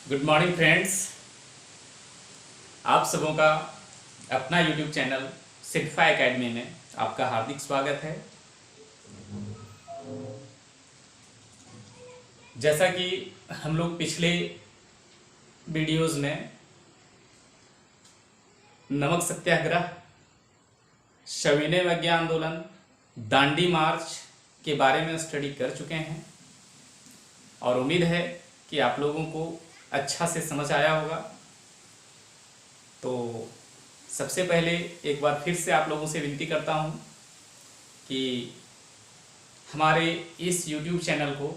Good morning friends. आप सबों का अपना यूट्यूब चैनल सिग्फा एकेडमी में आपका हार्दिक स्वागत है। जैसा कि हम लोग पिछले वीडियोस में नमक सत्याग्रह, सविनय अवज्ञा आंदोलन, दांडी मार्च के बारे में स्टडी कर चुके हैं और उम्मीद है कि आप लोगों को अच्छा से समझ आया होगा। तो सबसे पहले एक बार फिर से आप लोगों से विनती करता हूं कि हमारे इस YouTube चैनल को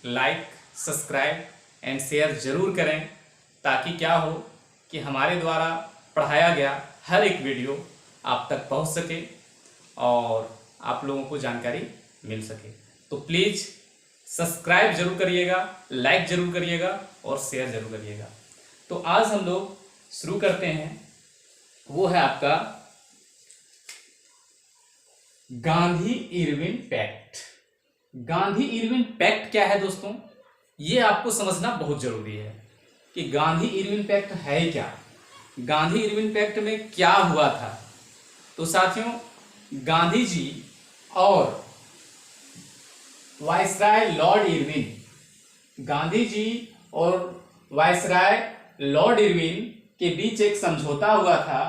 लाइक, सब्सक्राइब एंड शेयर ज़रूर करें, ताकि क्या हो कि हमारे द्वारा पढ़ाया गया हर एक वीडियो आप तक पहुंच सके और आप लोगों को जानकारी मिल सके। तो प्लीज़ सब्सक्राइब जरूर करिएगा, लाइक जरूर करिएगा और शेयर जरूर करिएगा। तो आज हम लोग शुरू करते हैं, वो है आपका Gandhi Irwin pact. Gandhi Irwin pact क्या है दोस्तों, ये आपको समझना बहुत जरूरी है कि गांधी इरविन पैक्ट है क्या, गांधी इरविन पैक्ट में क्या हुआ था। तो साथियों, गांधी जी और viceroy Lord Irwin, Gandhi ji और वायसराय लॉर्ड इरविन के बीच एक समझौता हुआ था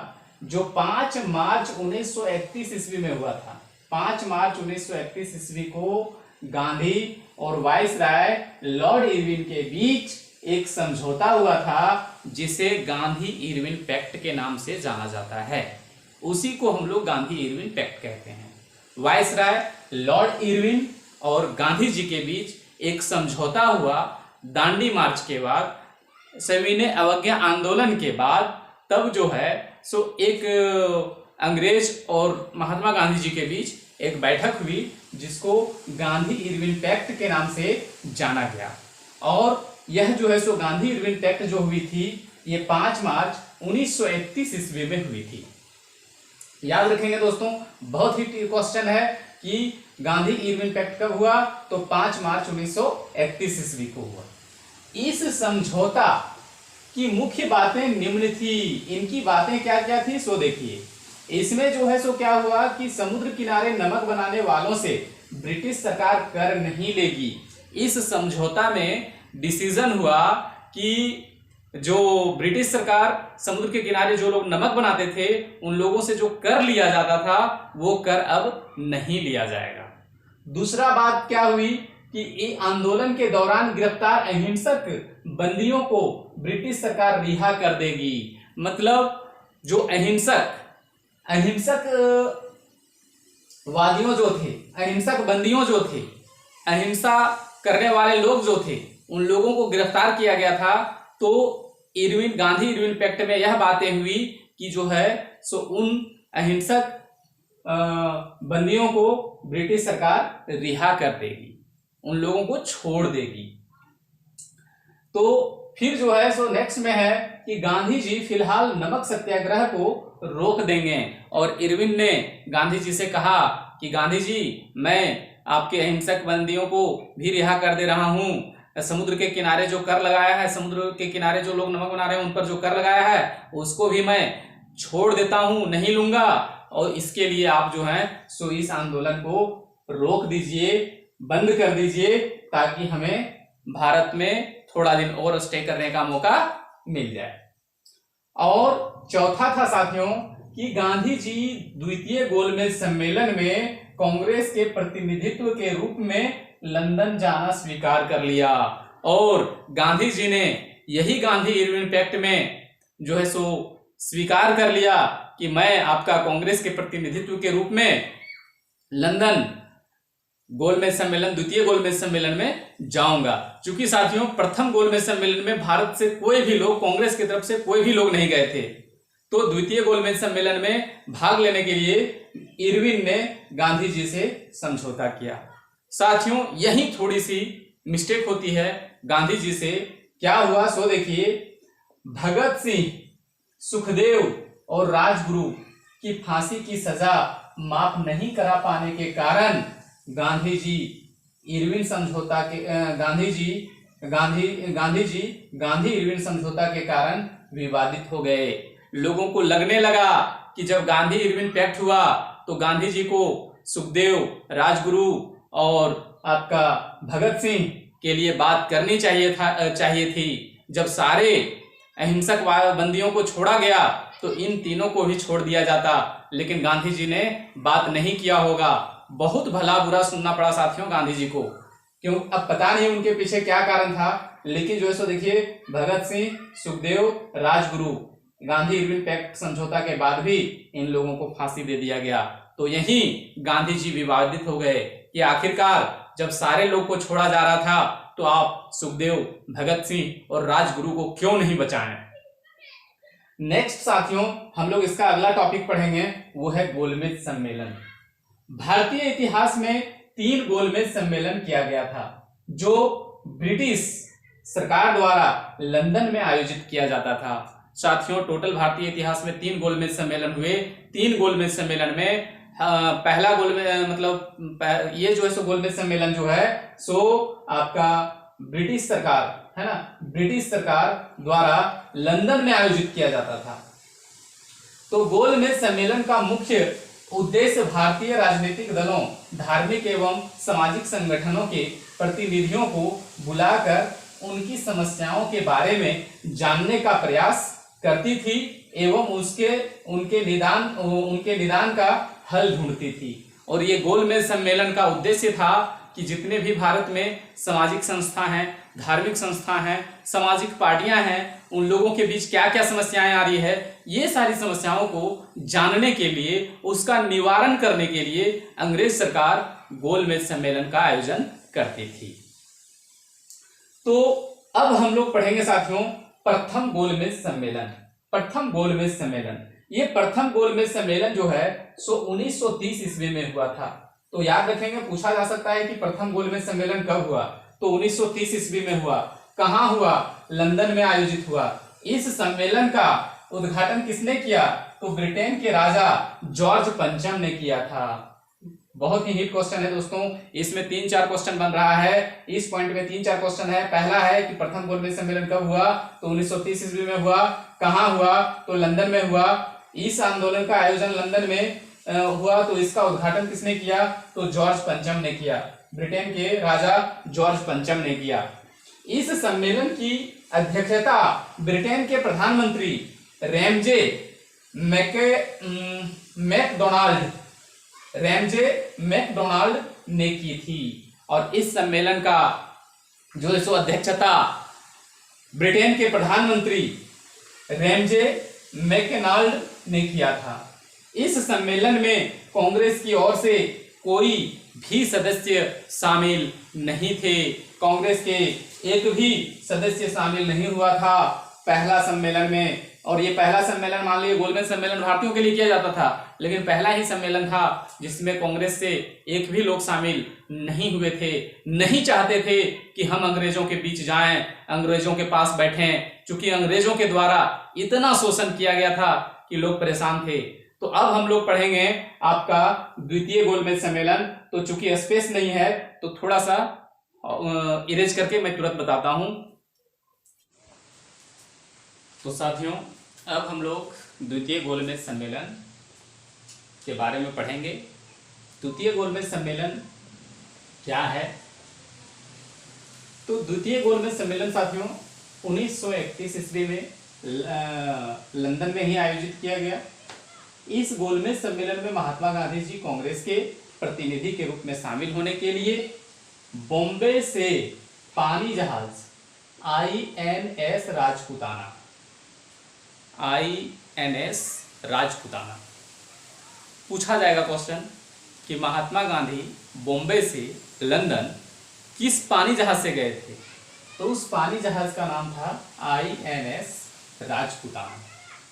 जो 5 मार्च 1931 ईस्वी में हुआ था। 5 मार्च 1931 ईस्वी को गांधी और वायसराय लॉर्ड इरविन के बीच एक समझौता हुआ था जिसे गांधी इरविन पैक्ट के नाम से जाना जाता है। उसी को हम लोग गांधी इरविन पैक्ट कहते हैं। वायसराय लॉर्ड इरविन और गांधी जी के बीच एक समझौता हुआ दांडी मार्च के बाद, सविनय अवज्ञा आंदोलन के बाद। तब जो है सो एक अंग्रेज और महात्मा गांधी जी के बीच एक बैठक हुई जिसको गांधी इरविन पैक्ट के नाम से जाना गया। और यह जो है सो गांधी इरविन पैक्ट जो हुई थी, ये 5 मार्च 1931 ईस्वी में हुई थी। याद रखेंगे दोस्तों, बहुत ही क्वेश्चन है कि गांधी इरविन पैक्ट कब हुआ, तो 5 मार्च 1931 ईस्वी को हुआ। इस समझौता की मुख्य बातें निम्न थी। इनकी बातें क्या क्या थी सो देखिए। इसमें जो है सो क्या हुआ कि समुद्र किनारे नमक बनाने वालों से ब्रिटिश सरकार कर नहीं लेगी। इस समझौता में डिसीजन हुआ कि जो ब्रिटिश सरकार समुद्र के किनारे जो लोग नमक बनाते थे उन लोगों से जो कर लिया जाता था वो कर अब नहीं लिया जाएगा। दूसरा बात क्या हुई कि आंदोलन के दौरान गिरफ्तार अहिंसक बंदियों को ब्रिटिश सरकार रिहा कर देगी। मतलब जो अहिंसक वादियों जो थे, अहिंसक बंदियों जो थे, अहिंसा करने वाले लोग जो थे, उन लोगों को गिरफ्तार किया गया था। तो गांधी इरविन पैक्ट में यह बातें हुई कि जो है सो उन अहिंसक बंदियों को ब्रिटिश सरकार रिहा कर देगी, उन लोगों को छोड़ देगी। तो फिर जो है सो नेक्स्ट में है कि गांधी जी फिलहाल नमक सत्याग्रह को रोक देंगे। और इरविन ने गांधी जी से कहा कि गांधी जी, मैं आपके अहिंसक बंदियों को भी रिहा कर दे रहा हूं। समुद्र के किनारे जो कर लगाया है, समुद्र के किनारे जो लोग नमक बना रहे हैं उन पर जो कर लगाया है उसको भी मैं छोड़ देता हूं, नहीं लूंगा। और इसके लिए आप जो है सो इस आंदोलन को रोक दीजिए, बंद कर दीजिए, ताकि हमें भारत में थोड़ा दिन और स्टे करने का मौका मिल जाए। और चौथा था साथियों कि गांधी जी द्वितीय गोलमेज सम्मेलन में कांग्रेस के प्रतिनिधित्व के रूप में लंदन जाना स्वीकार कर लिया। और गांधी जी ने यही गांधी इरविन पैक्ट में जो है सो स्वीकार कर लिया कि मैं आपका कांग्रेस के प्रतिनिधित्व के रूप में लंदन गोलमेज सम्मेलन, द्वितीय गोलमेज सम्मेलन में जाऊंगा। क्योंकि साथियों, प्रथम गोलमेज सम्मेलन में भारत से कोई भी लोग, कांग्रेस की तरफ से कोई भी लोग नहीं गए थे। तो द्वितीय गोलमेज सम्मेलन में भाग लेने के लिए इरविन ने गांधी जी से समझौता किया। साथियों, यही थोड़ी सी मिस्टेक होती है गांधी जी से। क्या हुआ सो देखिए। भगत सिंह, सुखदेव और राजगुरु की फांसी की सजा माफ नहीं करा पाने के कारण गांधी जी गांधी इरविन समझौता के कारण विवादित हो गए। लोगों को लगने लगा कि जब गांधी इरविन पैक्ट हुआ तो गांधी जी को सुखदेव, राजगुरु और आपका भगत सिंह के लिए बात करनी चाहिए थी। जब सारे अहिंसक बंदियों को छोड़ा गया तो इन तीनों को भी छोड़ दिया जाता, लेकिन गांधी जी ने बात नहीं किया होगा। बहुत भला बुरा सुनना पड़ा साथियों गांधी जी को, क्यों अब पता नहीं उनके पीछे क्या कारण था, लेकिन जो है सो देखिए भगत सिंह, सुखदेव, राजगुरु, गांधी इरविन पैक्ट समझौता के बाद भी इन लोगों को फांसी दे दिया गया। तो यही गांधी जी विवादित हो गए कि आखिरकार जब सारे लोग को छोड़ा जा रहा था तो आप सुखदेव, भगत सिंह और राजगुरु को क्यों नहीं बचाएं। नेक्स्ट साथियों हम लोग इसका अगला टॉपिक पढ़ेंगे, वो है गोलमेज सम्मेलन। भारतीय इतिहास में 3 गोलमेज सम्मेलन किया गया था, जो ब्रिटिश सरकार द्वारा लंदन में आयोजित किया जाता था। साथियों टोटल भारतीय इतिहास में 3 गोलमेज सम्मेलन हुए। 3 गोलमेज सम्मेलन में पहला गोलमेज मतलब ये जो है सो गोलमेज सम्मेलन जो है सो आपका ब्रिटिश सरकार है ना, ब्रिटिश सरकार द्वारा लंदन में आयोजित किया जाता था। तो गोलमेज सम्मेलन का मुख्य उद्देश्य भारतीय राजनीतिक दलों, धार्मिक एवं सामाजिक संगठनों के प्रतिनिधियों को बुलाकर उनकी समस्याओं के बारे में जानने का प्रयास करती थी एवं उनके निदान का हल ढूंढती थी। और ये गोलमेज सम्मेलन का उद्देश्य था कि जितने भी भारत में सामाजिक संस्था हैं, धार्मिक संस्था हैं, सामाजिक पार्टियां हैं, उन लोगों के बीच क्या क्या समस्याएं आ रही है, ये सारी समस्याओं को जानने के लिए, उसका निवारण करने के लिए अंग्रेज सरकार गोलमेज सम्मेलन का आयोजन करती थी। तो अब हम लोग पढ़ेंगे साथियों प्रथम गोलमेज सम्मेलन। प्रथम गोलमेज सम्मेलन, ये प्रथम गोलमेज सम्मेलन जो है सो 1930 ईस्वी में हुआ था। तो याद रखेंगे, पूछा जा सकता है कि प्रथम गोलमेज सम्मेलन कब हुआ, तो 1930 ईस्वी में हुआ। कहाँ हुआ? लंदन में आयोजित हुआ। इस सम्मेलन का उद्घाटन किसने किया? तो ब्रिटेन के राजा जॉर्ज पंचम ने किया था। बहुत ही हिट क्वेश्चन है दोस्तों, इसमें 3-4 क्वेश्चन बन रहा है। इस पॉइंट में 3-4 क्वेश्चन है। पहला है कि प्रथम गोलमेज सम्मेलन कब हुआ, तो 1930 ईस्वी में हुआ। कहाँ हुआ? तो लंदन में हुआ। इस आंदोलन का आयोजन लंदन में हुआ, तो इसका उद्घाटन किसने किया? तो जॉर्ज पंचम ने किया, ब्रिटेन के राजा जॉर्ज पंचम ने किया। इस सम्मेलन की अध्यक्षता ब्रिटेन के प्रधानमंत्री रैमजे मैकडोनाल्ड ने की थी। और इस सम्मेलन का जो है सो अध्यक्षता ब्रिटेन के प्रधानमंत्री रैमजे मैकडोनाल्ड ने किया था। इस सम्मेलन में कांग्रेस की ओर से कोई भी सदस्य शामिल नहीं थे। कांग्रेस के एक भी सदस्य शामिल नहीं हुआ था पहला सम्मेलन में। और ये पहला सम्मेलन, मान लीजिए गोलमेज सम्मेलन भारतीयों के लिए किया जाता था, लेकिन पहला ही सम्मेलन था जिसमें कांग्रेस से एक भी लोग शामिल नहीं हुए थे। नहीं चाहते थे कि हम अंग्रेजों के बीच जाएं, अंग्रेजों के पास बैठें, क्योंकि अंग्रेजों के द्वारा इतना शोषण किया गया था कि लोग परेशान थे। तो अब हम लोग पढ़ेंगे आपका द्वितीय गोलमेज सम्मेलन। तो चूंकि स्पेस नहीं है तो थोड़ा सा इरेज करके मैं तुरंत बताता हूं। तो साथियों अब हम लोग द्वितीय गोलमेज सम्मेलन के बारे में पढ़ेंगे। द्वितीय गोलमेज सम्मेलन क्या है? तो द्वितीय गोलमेज सम्मेलन साथियों 1931 ईस्वी में लंदन में ही आयोजित किया गया। इस गोलमेज सम्मेलन में महात्मा गांधी जी कांग्रेस के प्रतिनिधि के रूप में शामिल होने के लिए बॉम्बे से पानी जहाज INS राजपुताना पूछा जाएगा क्वेश्चन कि महात्मा गांधी बॉम्बे से लंदन किस पानी जहाज से गए थे? तो उस पानी जहाज का नाम था INS राजपुताना,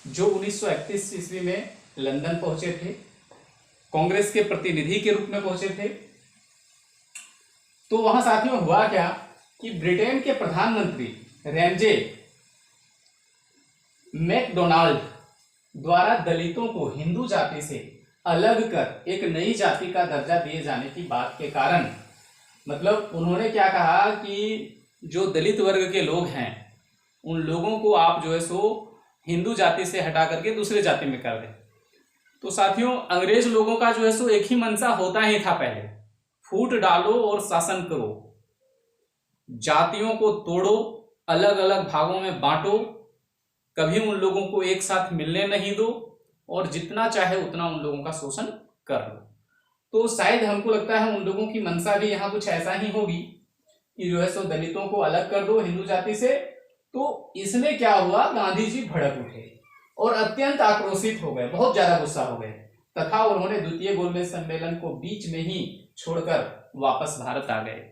जो 1931 ईस्वी में लंदन पहुंचे थे, कांग्रेस के प्रतिनिधि के रूप में पहुंचे थे। तो वहां साथियों हुआ क्या कि ब्रिटेन के प्रधानमंत्री रैमजे मैकडोनाल्ड द्वारा दलितों को हिंदू जाति से अलग कर एक नई जाति का दर्जा दिए जाने की बात के कारण, मतलब उन्होंने क्या कहा कि जो दलित वर्ग के लोग हैं उन लोगों को आप जो है सो हिंदू जाति से हटा करके दूसरे जाति में कर दें। तो साथियों, अंग्रेज लोगों का जो है सो एक ही मंशा होता ही था पहले, फूट डालो और शासन करो, जातियों को तोड़ो, अलग अलग भागों में बांटो, कभी उन लोगों को एक साथ मिलने नहीं दो और जितना चाहे उतना उन लोगों का शोषण कर लो। तो शायद हमको लगता है उन लोगों की मंशा भी यहाँ कुछ ऐसा ही होगी कि जो है सो दलितों को अलग कर दो हिंदू जाति से। तो इसमें क्या हुआ, गांधी जी भड़क उठे और अत्यंत आक्रोशित हो गए, बहुत ज्यादा गुस्सा हो गए तथा उन्होंने द्वितीय गोलमेज सम्मेलन को बीच में ही छोड़कर वापस भारत आ गए।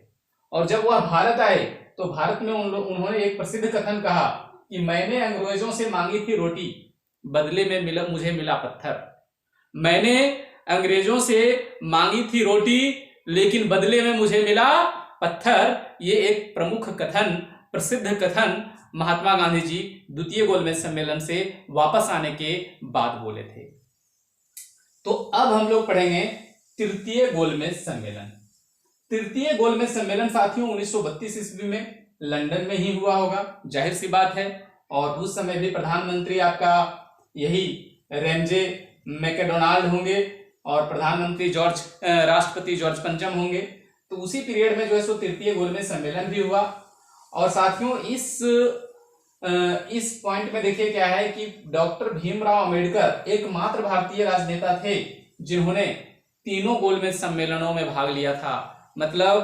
और जब वह भारत आए तो भारत में उन्होंने एक प्रसिद्ध कथन कहा कि मैंने अंग्रेजों से मांगी थी रोटी, बदले में मुझे मिला पत्थर। मैंने अंग्रेजों से मांगी थी रोटी, लेकिन बदले में मुझे मिला पत्थर। ये एक प्रमुख कथन, प्रसिद्ध कथन महात्मा गांधी जी द्वितीय गोलमेज सम्मेलन से वापस आने के बाद बोले थे। तो अब हम लोग पढ़ेंगे तृतीय गोलमेज सम्मेलन। तृतीय गोलमेज सम्मेलन साथियों 1932 ईस्वी में लंदन में ही हुआ होगा, जाहिर सी बात है। और उस समय भी प्रधानमंत्री आपका यही रेमजे मैकडोनाल्ड होंगे और प्रधानमंत्री राष्ट्रपति जॉर्ज पंचम होंगे। तो उसी पीरियड में जो है सो तृतीय गोलमेज सम्मेलन भी हुआ। और साथियों इस पॉइंट में देखिए क्या है कि डॉक्टर भीमराव अंबेडकर एकमात्र भारतीय राजनेता थे जिन्होंने तीनों गोलमेज सम्मेलनों में भाग लिया था। मतलब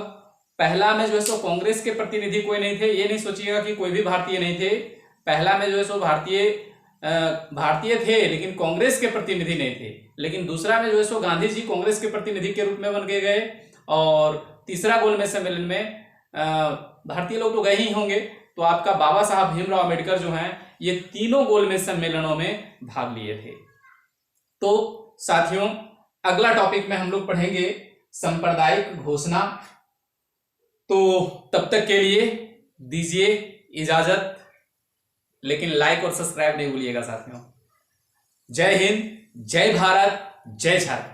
पहला में जो है सो कांग्रेस के प्रतिनिधि कोई नहीं थे, ये नहीं सोचिएगा कि कोई भी भारतीय नहीं थे। पहला में जो है सो भारतीय थे लेकिन कांग्रेस के प्रतिनिधि नहीं थे। लेकिन दूसरा में जो है सो गांधी जी कांग्रेस के प्रतिनिधि के रूप में बन के गए। और तीसरा गोलमेज सम्मेलन में भारतीय लोग तो गए ही होंगे। तो आपका बाबा साहब भीमराव अंबेडकर जो हैं ये तीनों गोलमेज सम्मेलनों में भाग लिए थे। तो साथियों, अगला टॉपिक में हम लोग पढ़ेंगे सांप्रदायिक घोषणा। तो तब तक के लिए दीजिए इजाजत, लेकिन लाइक और सब्सक्राइब नहीं भूलिएगा साथियों। जय हिंद, जय भारत, जय झारखंड।